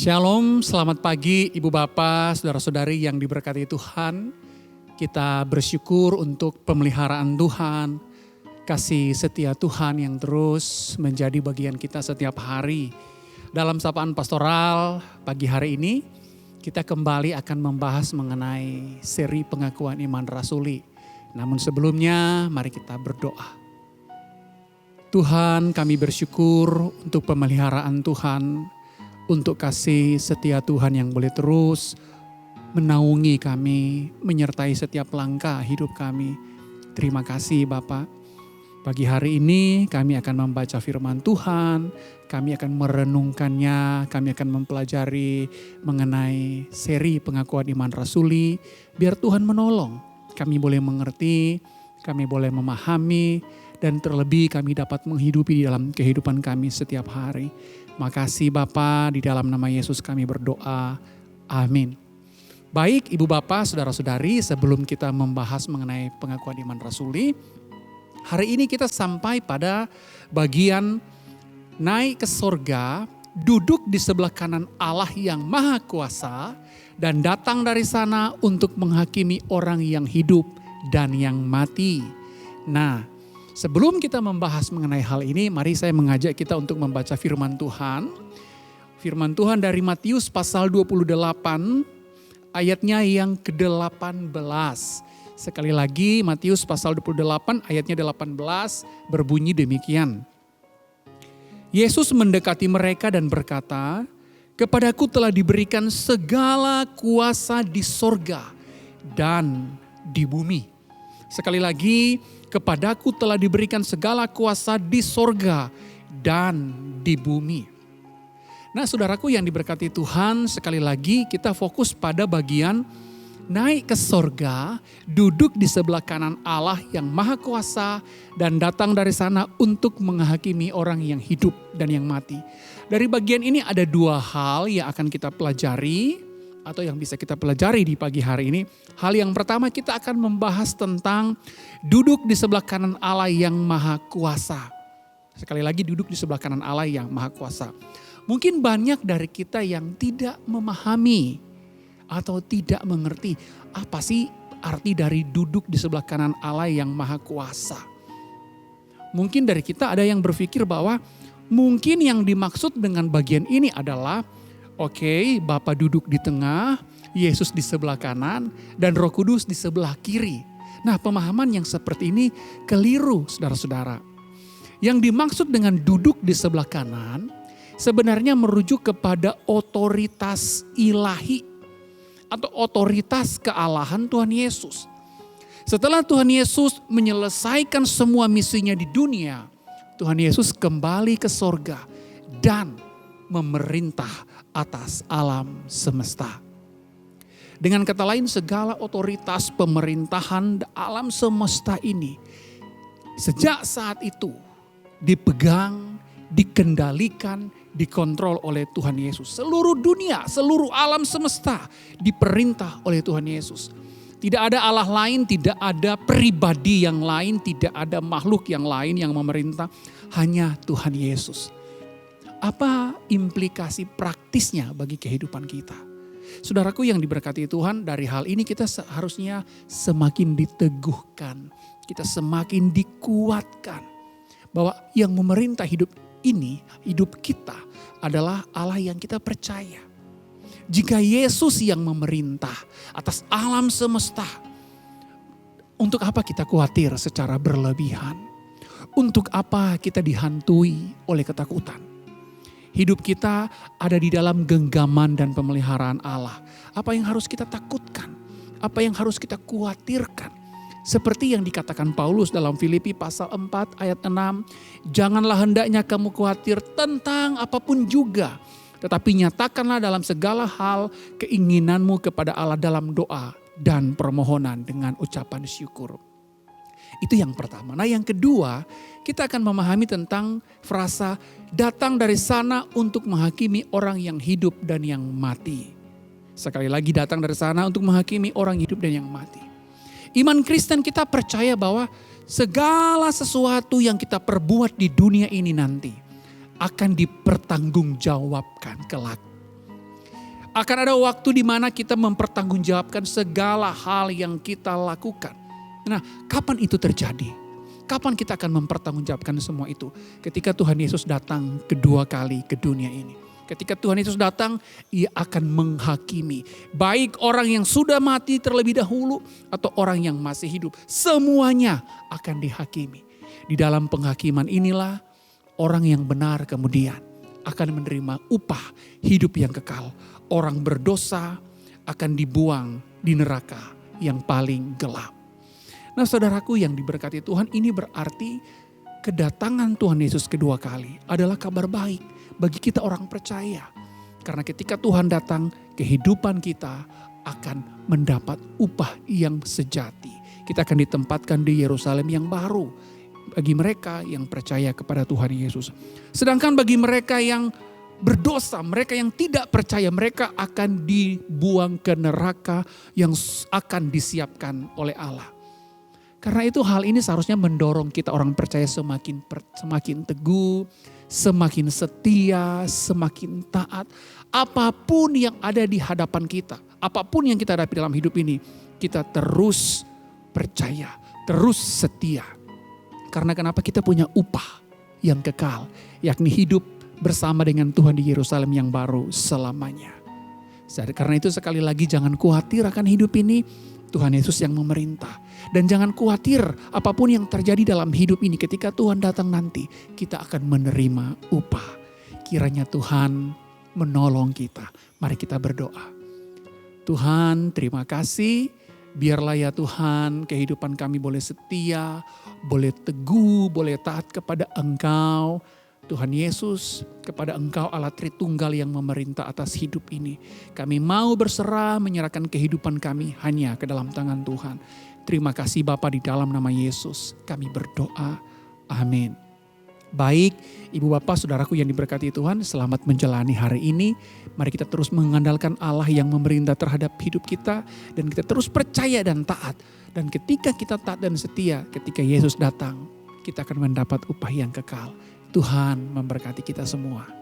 Shalom, selamat pagi Ibu Bapak, Saudara-saudari yang diberkati Tuhan. Kita bersyukur untuk pemeliharaan Tuhan, kasih setia Tuhan yang terus menjadi bagian kita setiap hari. Dalam sapaan pastoral pagi hari ini, kita kembali akan membahas mengenai seri pengakuan iman rasuli. Namun sebelumnya, mari kita berdoa. Tuhan, kami bersyukur untuk pemeliharaan Tuhan, untuk kasih setia Tuhan yang boleh terus menaungi kami, menyertai setiap langkah hidup kami. Terima kasih Bapak. Pagi hari ini kami akan membaca firman Tuhan, kami akan merenungkannya, kami akan mempelajari mengenai seri pengakuan iman rasuli. Biar Tuhan menolong, kami boleh mengerti, kami boleh memahami, dan terlebih kami dapat menghidupi di dalam kehidupan kami setiap hari. Makasih Bapa, di dalam nama Yesus kami berdoa. Amin. Baik Ibu Bapak, Saudara-saudari, sebelum kita membahas mengenai pengakuan iman rasuli, hari ini kita sampai pada bagian naik ke sorga, duduk di sebelah kanan Allah yang Maha Kuasa, dan datang dari sana untuk menghakimi orang yang hidup dan yang mati. Nah, sebelum kita membahas mengenai hal ini, mari saya mengajak kita untuk membaca firman Tuhan. Firman Tuhan dari Matius pasal 28, ayatnya yang ke-18. Sekali lagi Matius pasal 28 ayatnya 18 berbunyi demikian. Yesus mendekati mereka dan berkata, "Kepadaku telah diberikan segala kuasa di sorga dan di bumi." Sekali lagi, kepadaku telah diberikan segala kuasa di sorga dan di bumi. Nah saudaraku yang diberkati Tuhan, sekali lagi kita fokus pada bagian naik ke sorga, duduk di sebelah kanan Allah yang Maha Kuasa, dan datang dari sana untuk menghakimi orang yang hidup dan yang mati. Dari bagian ini ada dua hal yang akan kita pelajari, atau yang bisa kita pelajari di pagi hari ini. Hal yang pertama, kita akan membahas tentang duduk di sebelah kanan Allah yang Maha Kuasa. Sekali lagi, duduk di sebelah kanan Allah yang Maha Kuasa. Mungkin banyak dari kita yang tidak memahami atau tidak mengerti apa sih arti dari duduk di sebelah kanan Allah yang Maha Kuasa. Mungkin dari kita ada yang berpikir bahwa mungkin yang dimaksud dengan bagian ini adalah oke, Bapa duduk di tengah, Yesus di sebelah kanan, dan Roh Kudus di sebelah kiri. Nah, pemahaman yang seperti ini keliru, saudara-saudara. Yang dimaksud dengan duduk di sebelah kanan sebenarnya merujuk kepada otoritas ilahi atau otoritas kealahan Tuhan Yesus. Setelah Tuhan Yesus menyelesaikan semua misinya di dunia, Tuhan Yesus kembali ke sorga dan memerintah atas alam semesta. Dengan kata lain, segala otoritas pemerintahan alam semesta ini sejak saat itu dipegang, dikendalikan, dikontrol oleh Tuhan Yesus. Seluruh dunia, seluruh alam semesta diperintah oleh Tuhan Yesus. Tidak ada Allah lain, tidak ada pribadi yang lain, tidak ada makhluk yang lain yang memerintah, hanya Tuhan Yesus. Apa implikasi praktisnya bagi kehidupan kita? Saudaraku yang diberkati Tuhan, dari hal ini kita seharusnya semakin diteguhkan. Kita semakin dikuatkan. Bahwa yang memerintah hidup ini, hidup kita adalah Allah yang kita percaya. Jika Yesus yang memerintah atas alam semesta, untuk apa kita khawatir secara berlebihan? Untuk apa kita dihantui oleh ketakutan? Hidup kita ada di dalam genggaman dan pemeliharaan Allah. Apa yang harus kita takutkan? Apa yang harus kita khawatirkan? Seperti yang dikatakan Paulus dalam Filipi pasal 4 ayat 6. Janganlah hendaknya kamu khawatir tentang apapun juga. Tetapi nyatakanlah dalam segala hal keinginanmu kepada Allah dalam doa dan permohonan dengan ucapan syukur. Itu yang pertama. Nah yang kedua, kita akan memahami tentang frasa datang dari sana untuk menghakimi orang yang hidup dan yang mati. Sekali lagi, datang dari sana untuk menghakimi orang hidup dan yang mati. Iman Kristen kita percaya bahwa segala sesuatu yang kita perbuat di dunia ini nanti akan dipertanggungjawabkan kelak. Akan ada waktu di mana kita mempertanggungjawabkan segala hal yang kita lakukan. Nah, kapan itu terjadi? Kapan kita akan mempertanggungjawabkan semua itu? Ketika Tuhan Yesus datang kedua kali ke dunia ini. Ketika Tuhan Yesus datang, ia akan menghakimi. Baik orang yang sudah mati terlebih dahulu atau orang yang masih hidup. Semuanya akan dihakimi. Di dalam penghakiman inilah orang yang benar kemudian akan menerima upah hidup yang kekal. Orang berdosa akan dibuang di neraka yang paling gelap. Nah, saudaraku yang diberkati Tuhan, ini berarti kedatangan Tuhan Yesus kedua kali adalah kabar baik bagi kita orang percaya. Karena ketika Tuhan datang, kehidupan kita akan mendapat upah yang sejati. Kita akan ditempatkan di Yerusalem yang baru bagi mereka yang percaya kepada Tuhan Yesus. Sedangkan bagi mereka yang berdosa, mereka yang tidak percaya, mereka akan dibuang ke neraka yang akan disiapkan oleh Allah. Karena itu hal ini seharusnya mendorong kita orang percaya semakin teguh, semakin setia, semakin taat. Apapun yang ada di hadapan kita, apapun yang kita hadapi dalam hidup ini, kita terus percaya, terus setia. Karena kenapa? Kita punya upah yang kekal, yakni hidup bersama dengan Tuhan di Yerusalem yang baru selamanya. Karena itu sekali lagi jangan khawatir akan hidup ini, Tuhan Yesus yang memerintah. Dan jangan khawatir apapun yang terjadi dalam hidup ini, ketika Tuhan datang nanti, kita akan menerima upah. Kiranya Tuhan menolong kita. Mari kita berdoa. Tuhan, terima kasih. Biarlah ya Tuhan, kehidupan kami boleh setia, boleh teguh, boleh taat kepada Engkau. Tuhan Yesus, kepada Engkau Allah Tritunggal yang memerintah atas hidup ini. Kami mau berserah menyerahkan kehidupan kami hanya ke dalam tangan Tuhan. Terima kasih Bapa, di dalam nama Yesus kami berdoa. Amin. Baik, Ibu Bapak, Saudaraku yang diberkati Tuhan, selamat menjalani hari ini. Mari kita terus mengandalkan Allah yang memerintah terhadap hidup kita. Dan kita terus percaya dan taat. Dan ketika kita taat dan setia, ketika Yesus datang, kita akan mendapat upah yang kekal. Tuhan memberkati kita semua.